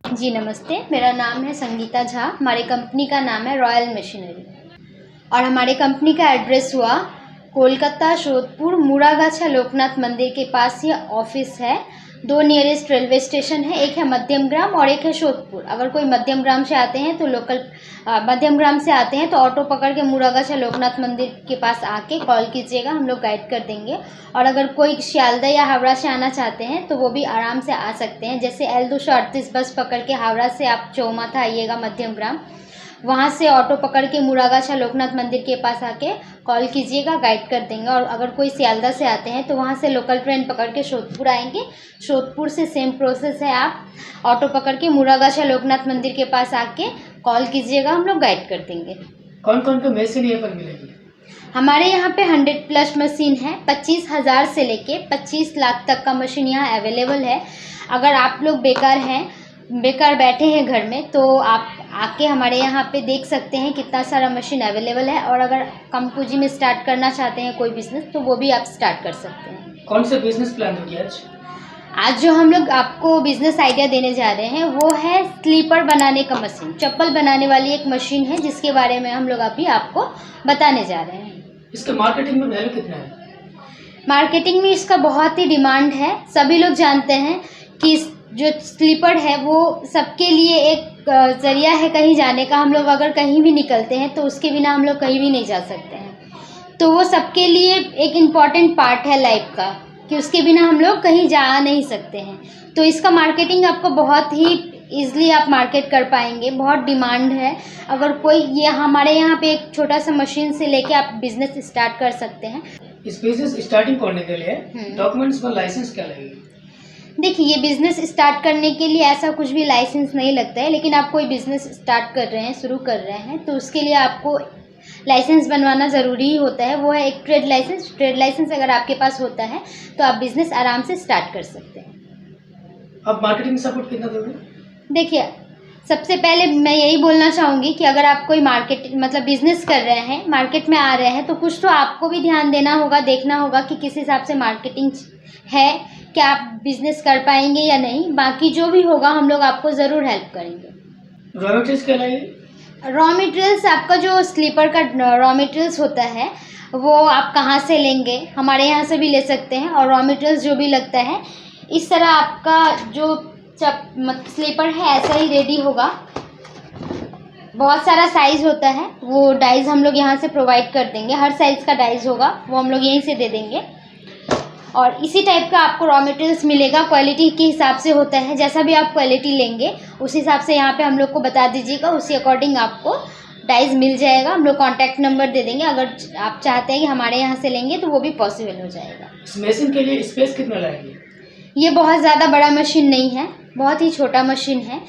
जी नमस्ते, मेरा नाम है संगीता झा। हमारी कंपनी का नाम है रॉयल मशीनरी और हमारे कंपनी का एड्रेस हुआ कोलकाता शोधपुर मुरागाछा लोकनाथ मंदिर के पास ये ऑफिस है। 2 नियरेस्ट रेलवे स्टेशन है, एक है मध्यमग्राम और एक है शोधपुर। अगर कोई मध्यमग्राम से आते हैं तो मध्यमग्राम से आते हैं तो ऑटो पकड़ के मुरागाछा लोकनाथ मंदिर के पास आके कॉल कीजिएगा, हम लोग गाइड कर देंगे। और अगर कोई शियालदह या हावड़ा से आना चाहते हैं तो वो भी आराम से आ सकते हैं। जैसे L238 बस पकड़ के हावड़ा से आप चौमाथा आइएगा मध्यमग्राम, वहाँ से ऑटो पकड़ के मुरागाछा लोकनाथ मंदिर के पास आके कॉल कीजिएगा, गाइड कर देंगे। और अगर कोई सियालदह से आते हैं तो वहाँ से लोकल ट्रेन पकड़ के शोधपुर आएंगे। शोधपुर से सेम प्रोसेस है, आप ऑटो पकड़ के मुरागाछा लोकनाथ मंदिर के पास आके कॉल कीजिएगा, हम लोग गाइड कर देंगे। कौन कौन सा मशीन यहाँ पर मिलेगी? हमारे यहाँ पे 100+ मशीन है। 25,000 से लेके 25 लाख तक का मशीन यहाँ अवेलेबल है। अगर आप लोग बेकार बैठे हैं घर में तो आप आके हमारे यहाँ पे देख सकते हैं कितना सारा मशीन अवेलेबल है। और अगर कम पूंजी में स्टार्ट करना चाहते हैं कोई बिज़नेस तो वो भी आप स्टार्ट कर सकते हैं। कौन सा बिजनेस प्लान होगी आज जो हम लोग आपको बिज़नेस आइडिया देने जा रहे हैं वो है स्लीपर बनाने का मशीन, चप्पल बनाने वाली एक मशीन है जिसके बारे में हम लोग अभी आपको बताने जा रहे हैं। इसका मार्केटिंग में वैल्यू कितना है? मार्केटिंग में इसका बहुत ही डिमांड है। सभी लोग जानते हैं कि जो स्लीपर है वो सबके लिए एक ज़रिया है कहीं जाने का। हम लोग अगर कहीं भी निकलते हैं तो उसके बिना हम लोग कहीं भी नहीं जा सकते हैं, तो वो सबके लिए एक इम्पॉर्टेंट पार्ट है लाइफ का कि उसके बिना हम लोग कहीं जा नहीं सकते हैं। तो इसका मार्केटिंग आपको बहुत ही ईज़िली आप मार्केट कर पाएंगे, बहुत डिमांड है। अगर कोई ये हमारे यहाँ पे एक छोटा सा मशीन से लेके आप बिज़नेस स्टार्ट कर सकते हैं। इस बिजनेस स्टार्टिंग करने के लिए डॉक्यूमेंट्स और लाइसेंस क्या लगेगी? देखिए, ये बिज़नेस स्टार्ट करने के लिए ऐसा कुछ भी लाइसेंस नहीं लगता है, लेकिन आप कोई बिज़नेस स्टार्ट कर रहे हैं, शुरू कर रहे हैं, तो उसके लिए आपको लाइसेंस बनवाना ज़रूरी ही होता है। वो है एक ट्रेड लाइसेंस। ट्रेड लाइसेंस अगर आपके पास होता है तो आप बिज़नेस आराम से स्टार्ट कर सकते हैं। अब मार्केटिंग सपोर्ट कितना दोगे? देखिए, सबसे पहले मैं यही बोलना चाहूँगी कि अगर आप कोई बिज़नेस कर रहे हैं, मार्केट में आ रहे हैं, तो कुछ तो आपको भी ध्यान देना होगा, देखना होगा कि किस हिसाब से मार्केटिंग है, क्या आप बिज़नेस कर पाएंगे या नहीं। बाकी जो भी होगा हम लोग आपको ज़रूर हेल्प करेंगे। रॉ मटेरियल्स क्या लगेगी? रॉ मटेरियल्स, आपका जो स्लीपर का रॉ मटेरियल्स होता है वो आप कहाँ से लेंगे? हमारे यहाँ से भी ले सकते हैं। और रॉ मटेरियल्स जो भी लगता है, इस तरह आपका जो स्लीपर है ऐसा ही रेडी होगा। बहुत सारा साइज़ होता है, वो डाइज़ हम लोग यहाँ से प्रोवाइड कर देंगे। हर साइज़ का डाइज़ होगा वो हम लोग यहीं से दे देंगे। और इसी टाइप का आपको रॉ मटेरियल्स मिलेगा, क्वालिटी के हिसाब से होता है। जैसा भी आप क्वालिटी लेंगे उस हिसाब से यहाँ पे हम लोग को बता दीजिएगा, उसी अकॉर्डिंग आपको डाइज़ मिल जाएगा। हम लोग कॉन्टैक्ट नंबर दे देंगे, अगर आप चाहते हैं कि हमारे यहाँ से लेंगे तो वो भी पॉसिबल हो जाएगा। इस मशीन के लिए स्पेस कितना लगेगी? ये बहुत ज़्यादा बड़ा मशीन नहीं है, बहुत ही छोटा मशीन है,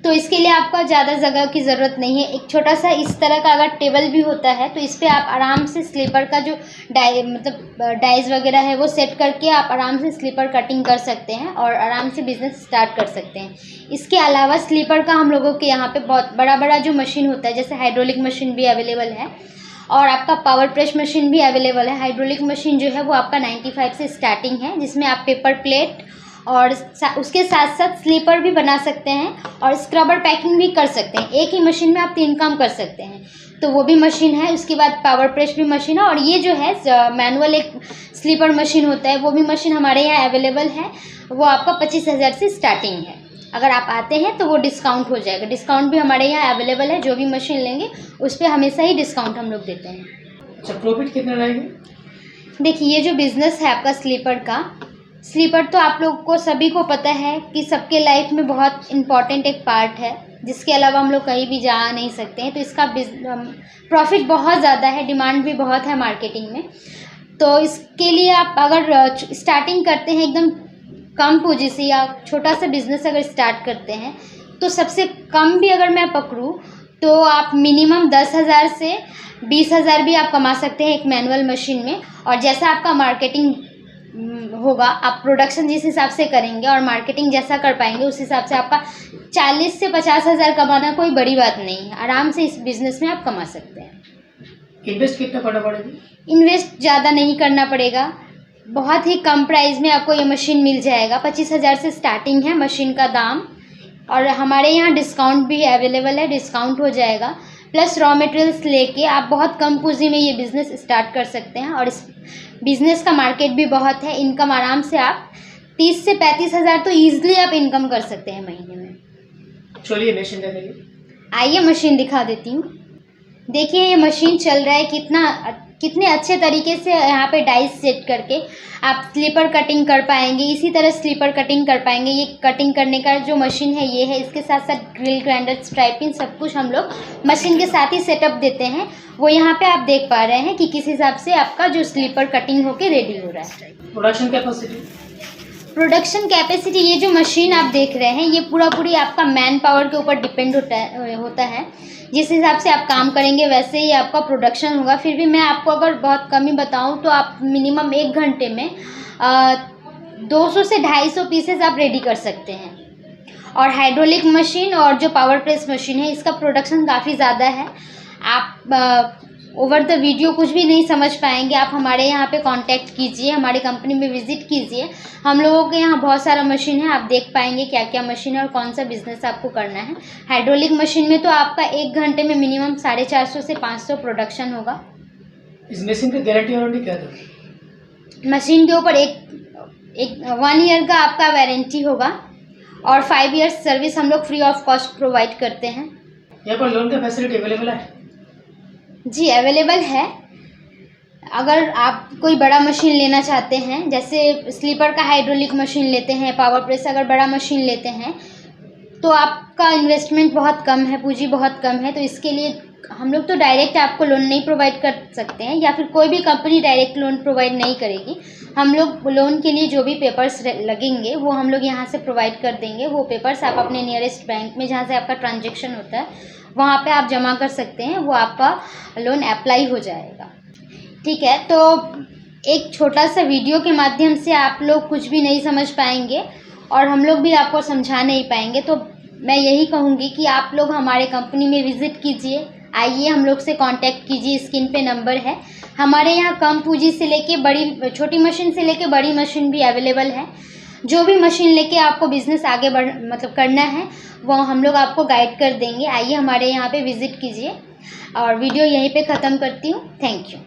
तो इसके लिए आपका ज़्यादा जगह की ज़रूरत नहीं है। एक छोटा सा इस तरह का अगर टेबल भी होता है तो इस पर आप आराम से स्लीपर का जो डाइज़ वगैरह है वो सेट करके आप आराम से स्लीपर कटिंग कर सकते हैं और आराम से बिज़नेस स्टार्ट कर सकते हैं। इसके अलावा स्लीपर का हम लोगों के यहाँ पे बहुत बड़ा जो मशीन होता है, जैसे हाइड्रोलिक मशीन भी अवेलेबल है और आपका पावर प्रेस मशीन भी अवेलेबल है। हाइड्रोलिक मशीन जो है वो आपका 95 से स्टार्टिंग है, जिसमें आप पेपर प्लेट और उसके साथ साथ स्लीपर भी बना सकते हैं और स्क्रबर पैकिंग भी कर सकते हैं। एक ही मशीन में आप 3 काम कर सकते हैं, तो वो भी मशीन है। उसके बाद पावर प्रेस भी मशीन है। और ये जो है मैनुअल एक स्लीपर मशीन होता है, वो भी मशीन हमारे यहाँ अवेलेबल है। वो आपका 25,000 से स्टार्टिंग है। अगर आप आते हैं तो वो डिस्काउंट हो जाएगा। डिस्काउंट भी हमारे यहाँ अवेलेबल है, जो भी मशीन लेंगे उस पर हमेशा ही डिस्काउंट हम लोग देते हैं। अच्छा, प्रॉफिट कितना रहेगा? देखिए, ये जो बिज़नेस है आपका स्लीपर तो आप लोग को सभी को पता है कि सबके लाइफ में बहुत इम्पॉर्टेंट एक पार्ट है, जिसके अलावा हम लोग कहीं भी जा नहीं सकते हैं। तो इसका प्रॉफिट बहुत ज़्यादा है, डिमांड भी बहुत है मार्केटिंग में। तो इसके लिए आप अगर स्टार्टिंग करते हैं एकदम कम पूंजी से या छोटा सा बिज़नेस अगर स्टार्ट करते हैं तो सबसे कम भी अगर मैं पकड़ूँ तो आप मिनिमम 10,000 से 20,000 भी आप कमा सकते हैं एक मैनुअल मशीन में। और जैसा आपका मार्केटिंग होगा, आप प्रोडक्शन जिस हिसाब से करेंगे और मार्केटिंग जैसा कर पाएंगे उस हिसाब से आपका 40 से 50,000 कमाना कोई बड़ी बात नहीं है। आराम से इस बिज़नेस में आप कमा सकते हैं। इन्वेस्ट कितना करना पड़ेगा? इन्वेस्ट ज़्यादा नहीं करना पड़ेगा, बहुत ही कम प्राइस में आपको ये मशीन मिल जाएगा। 25,000 से स्टार्टिंग है मशीन का दाम। और हमारे यहाँ डिस्काउंट भी अवेलेबल है, डिस्काउंट हो जाएगा। प्लस रॉ मटेरियल्स लेके आप बहुत कम पूंजी में ये बिज़नेस स्टार्ट कर सकते हैं और इस बिज़नेस का मार्केट भी बहुत है। इनकम आराम से आप 30 से 35 हज़ार तो ईजिली आप इनकम कर सकते हैं महीने में। चलिए मशीन दिखाइए। आइए मशीन दिखा देती हूँ। देखिए ये मशीन चल रहा है, कितने अच्छे तरीके से यहाँ पे डाइस सेट करके आप स्लीपर कटिंग कर पाएंगे। इसी तरह स्लीपर कटिंग कर पाएंगे। ये कटिंग करने का जो मशीन है ये है। इसके साथ साथ ड्रिल, ग्राइंडर, स्ट्राइपिंग सब कुछ हम लोग मशीन के साथ ही सेटअप देते हैं। वो यहाँ पे आप देख पा रहे हैं कि किस हिसाब से आपका जो स्लीपर कटिंग होके रेडी हो रहा है। प्रोडक्शन कैपेसिटी ये जो मशीन आप देख रहे हैं ये पूरी आपका मैन पावर के ऊपर डिपेंड होता है। जिस हिसाब से आप काम करेंगे वैसे ही आपका प्रोडक्शन होगा। फिर भी मैं आपको अगर बहुत कम ही बताऊं तो आप मिनिमम 1 घंटे में 200 से 250 पीसेस आप रेडी कर सकते हैं। और हाइड्रोलिक मशीन और जो पावर प्रेस मशीन है इसका प्रोडक्शन काफ़ी ज़्यादा है। आप ओवर द वीडियो कुछ भी नहीं समझ पाएंगे। आप हमारे यहाँ पे कांटेक्ट कीजिए, हमारी कंपनी में विज़िट कीजिए। हम लोगों के यहाँ बहुत सारा मशीन है, आप देख पाएंगे क्या क्या मशीन है और कौन सा बिज़नेस आपको करना है। हाइड्रोलिक मशीन में तो आपका 1 घंटे में मिनिमम 450 से 500 प्रोडक्शन होगा। इस मशीन की गारंटी वारंटी क्या है? मशीन के ऊपर एक 1 ईयर का आपका वारंटी होगा और 5 ईयर्स सर्विस हम लोग फ्री ऑफ कॉस्ट प्रोवाइड करते हैं। यहाँ पर लोन का फैसिलिटी अवेलेबल है? जी अवेलेबल है। अगर आप कोई बड़ा मशीन लेना चाहते हैं, जैसे स्लीपर का हाइड्रोलिक मशीन लेते हैं, पावर प्रेस अगर बड़ा मशीन लेते हैं तो आपका इन्वेस्टमेंट बहुत कम है, पूंजी बहुत कम है। तो इसके लिए हम लोग तो डायरेक्ट आपको लोन नहीं प्रोवाइड कर सकते हैं या फिर कोई भी कंपनी डायरेक्ट लोन प्रोवाइड नहीं करेगी। हम लोग लोन के लिए जो भी पेपर्स लगेंगे वो हम लोग यहाँ से प्रोवाइड कर देंगे। वो पेपर्स आप अपने नियरेस्ट बैंक में जहाँ से आपका ट्रांजेक्शन होता है वहाँ पे आप जमा कर सकते हैं, वो आपका लोन अप्लाई हो जाएगा। ठीक है, तो एक छोटा सा वीडियो के माध्यम से आप लोग कुछ भी नहीं समझ पाएंगे और हम लोग भी आपको समझा नहीं पाएंगे। तो मैं यही कहूँगी कि आप लोग हमारे कंपनी में विज़िट कीजिए, आइए हम लोग से कांटेक्ट कीजिए। स्क्रीन पे नंबर है। हमारे यहाँ कम पूंजी से लेके छोटी मशीन से लेके बड़ी मशीन भी अवेलेबल है। जो भी मशीन लेके आपको बिज़नेस आगे करना है वो हम लोग आपको गाइड कर देंगे। आइए हमारे यहाँ पे विज़िट कीजिए और वीडियो यहीं पे ख़त्म करती हूँ। Thank you.